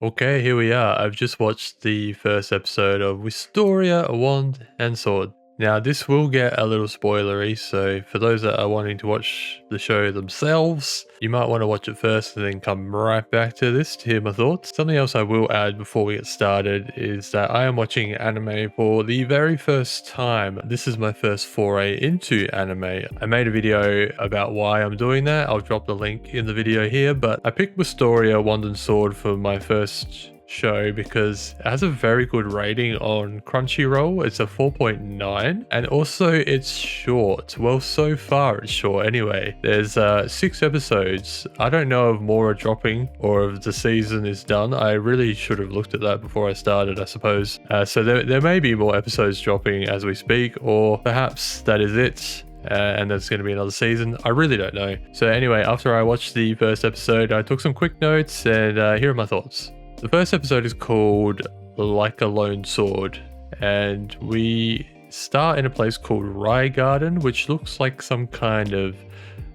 Okay, here we are. I've just watched the first episode of Wistoria, a Wand and Sword. Now, this will get a little spoilery, so for those that are wanting to watch the show themselves, you might want to watch it first and then come right back to this to hear my thoughts. Something else I will add before we get started is that I am watching anime for the very first time. This is my first foray into anime. I made a video about why I'm doing that. I'll drop the link in the video here, but I picked Wistoria, Wand and Sword for my first show because it has a very good rating on Crunchyroll. It's a 4.9, and also it's short. Well, so far it's short anyway. There's 6 episodes. I don't know if more are dropping or if the season is done. I really should have looked at that before I started, I suppose. So there may be more episodes dropping as we speak, or perhaps that is it. And there's going to be another season. I really don't know. So anyway, after I watched the first episode, I took some quick notes, and here are my thoughts. The first episode is called Like a Lone Sword, and we start in a place called Rye Garden, which looks like some kind of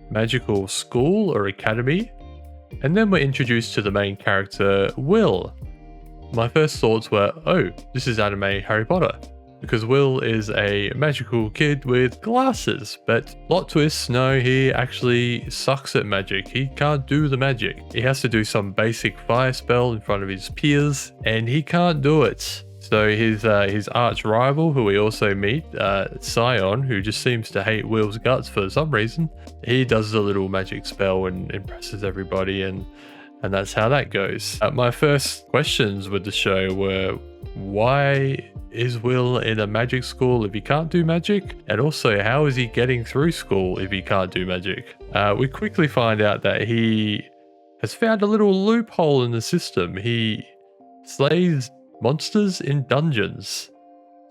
magical school or academy. And then we're introduced to the main character, Will. My first thoughts were, oh, this is anime Harry Potter, because Will is a magical kid with glasses, but plot twist, no, he actually sucks at magic. He can't do the magic. He has to do some basic fire spell in front of his peers, and he can't do it. So his arch rival, who we also meet, Scion, who just seems to hate Will's guts for some reason, he does a little magic spell and impresses everybody, and that's how that goes. My first questions with the show were, why is Will in a magic school if he can't do magic? And also, how is he getting through school if he can't do magic? We quickly find out that he has found a little loophole in the system. He slays monsters in dungeons.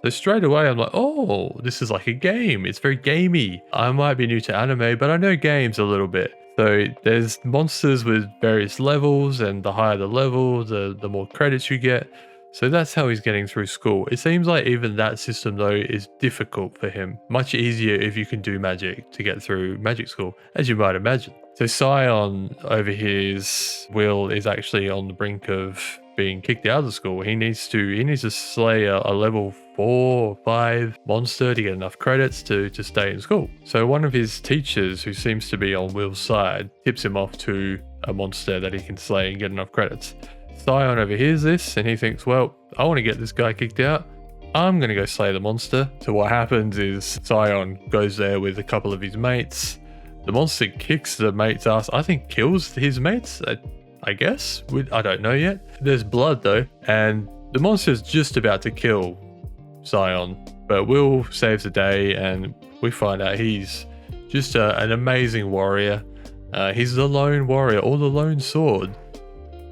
So straight away I'm like, oh, this is like a game. It's very gamey. I might be new to anime, but I know games a little bit. So there's monsters with various levels, and the higher the level, the more credits you get. So that's how he's getting through school. It seems like even that system though is difficult for him. Much easier if you can do magic to get through magic school, as you might imagine. So Scion over here's Will is actually on the brink of being kicked out of the school. He needs to slay a level 4 or 5 monster to get enough credits to stay in school. So one of his teachers, who seems to be on Will's side, tips him off to a monster that he can slay and get enough credits. Scion overhears this and he thinks, well, I want to get this guy kicked out. I'm going to go slay the monster. So what happens is Scion goes there with a couple of his mates. The monster kicks the mate's ass. I think kills his mates, I guess. I don't know yet. There's blood though, and the monster's just about to kill Scion. But Will saves the day, and we find out he's just an amazing warrior. He's the lone warrior, or the lone sword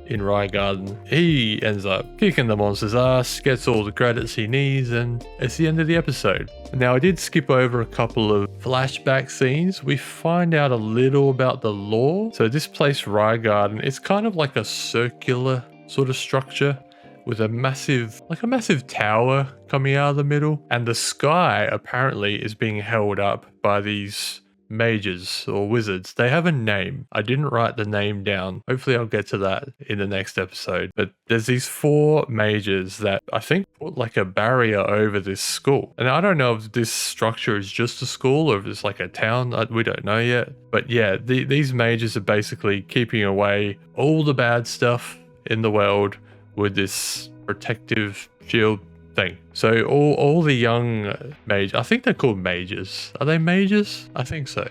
in Rye Garden. He ends up kicking the monster's ass, gets all the credits he needs, and it's the end of the episode. Now, I did skip over a couple of flashback scenes. We find out a little about the lore. So this place, Rye Garden, it's kind of like a circular sort of structure with a massive tower coming out of the middle, and the sky apparently is being held up by these mages or wizards. They have a name. I didn't write the name down. Hopefully I'll get to that in the next episode. But there's these 4 mages that I think put like a barrier over this school. And I don't know if this structure is just a school or if it's like a town. We don't know yet. But yeah, these mages are basically keeping away all the bad stuff in the world with this protective shield thing. So all the young mages, I think they're called mages. Are they mages? I think so.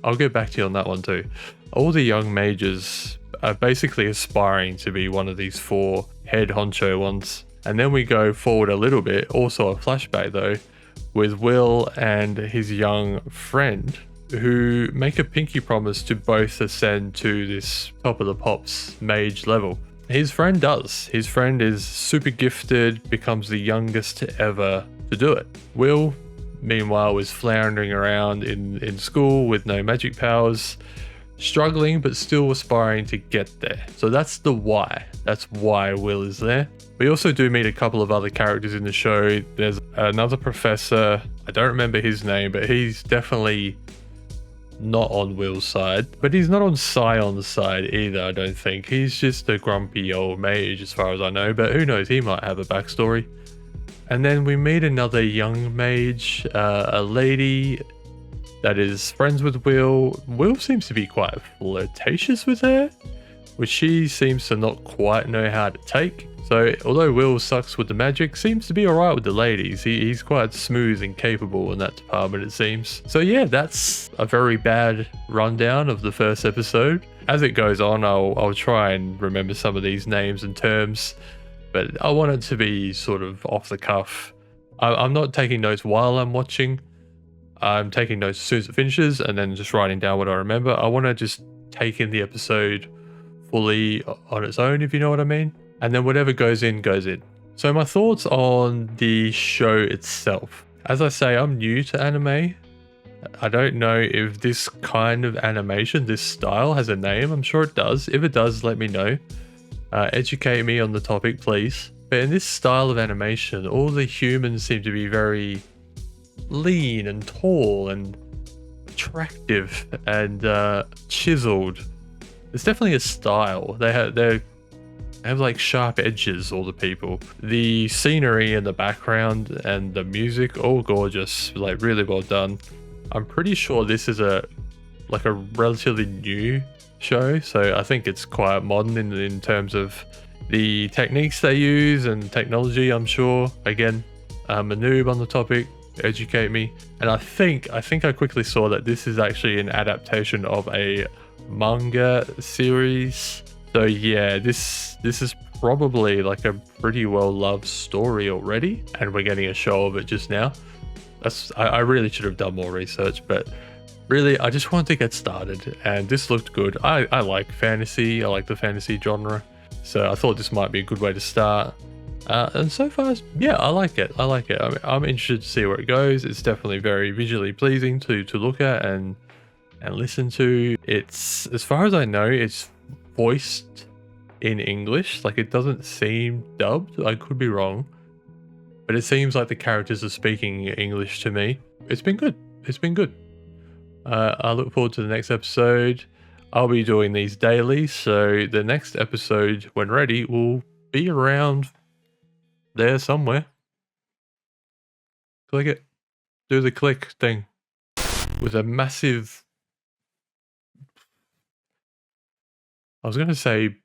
I'll get back to you on that one too. All the young mages are basically aspiring to be one of these 4 head honcho ones. And then we go forward a little bit, also a flashback though, with Will and his young friend, who make a pinky promise to both ascend to this top of the pops mage level. His friend does. His friend is super gifted, becomes the youngest ever to do it. Will, meanwhile, is floundering around in school with no magic powers, struggling but still aspiring to get there. So that's the why. That's why Will is there. We also do meet a couple of other characters in the show. There's another professor. I don't remember his name, but he's definitely not on Will's side, but he's not on Scion's side either, I don't think. He's just a grumpy old mage as far as I know, but who knows, he might have a backstory. And then we meet another young mage, a lady that is friends with Will. Will seems to be quite flirtatious with her, which she seems to not quite know how to take. So although Will sucks with the magic, seems to be alright with the ladies. He's quite smooth and capable in that department, it seems. So yeah, that's a very bad rundown of the first episode. As it goes on, I'll try and remember some of these names and terms, but I want it to be sort of off the cuff. I'm not taking notes while I'm watching. I'm taking notes as soon as it finishes and then just writing down what I remember. I want to just take in the episode fully on its own, if you know what I mean. And then whatever goes in, goes in. So my thoughts on the show itself. As I say, I'm new to anime. I don't know if this kind of animation, this style, has a name. I'm sure it does. If it does, let me know. Educate me on the topic, please. But in this style of animation, all the humans seem to be very lean and tall and attractive and chiseled. It's definitely a style. They have like sharp edges, all the people. The scenery in the background and the music, all gorgeous, like really well done. I'm pretty sure this is a relatively new show, so I think it's quite modern in terms of the techniques they use and technology, I'm sure. Again, I'm a noob on the topic, educate me. And I think I quickly saw that this is actually an adaptation of a manga series. So yeah, this is probably like a pretty well loved story already, and we're getting a show of it just now. I really should have done more research, but really I just wanted to get started, and this looked good. I like fantasy, I like the fantasy genre, so I thought this might be a good way to start. And so far, yeah, I like it. I'm interested to see where it goes. It's definitely very visually pleasing to look at and listen to. It's, as far as I know, it's voiced in English. Like, it doesn't seem dubbed. I could be wrong, but it seems like the characters are speaking English to me. It's been good. I look forward to the next episode. I'll be doing these daily, so the next episode, when ready, will be around there somewhere. Click it. Do the click thing with a massive, I was going to say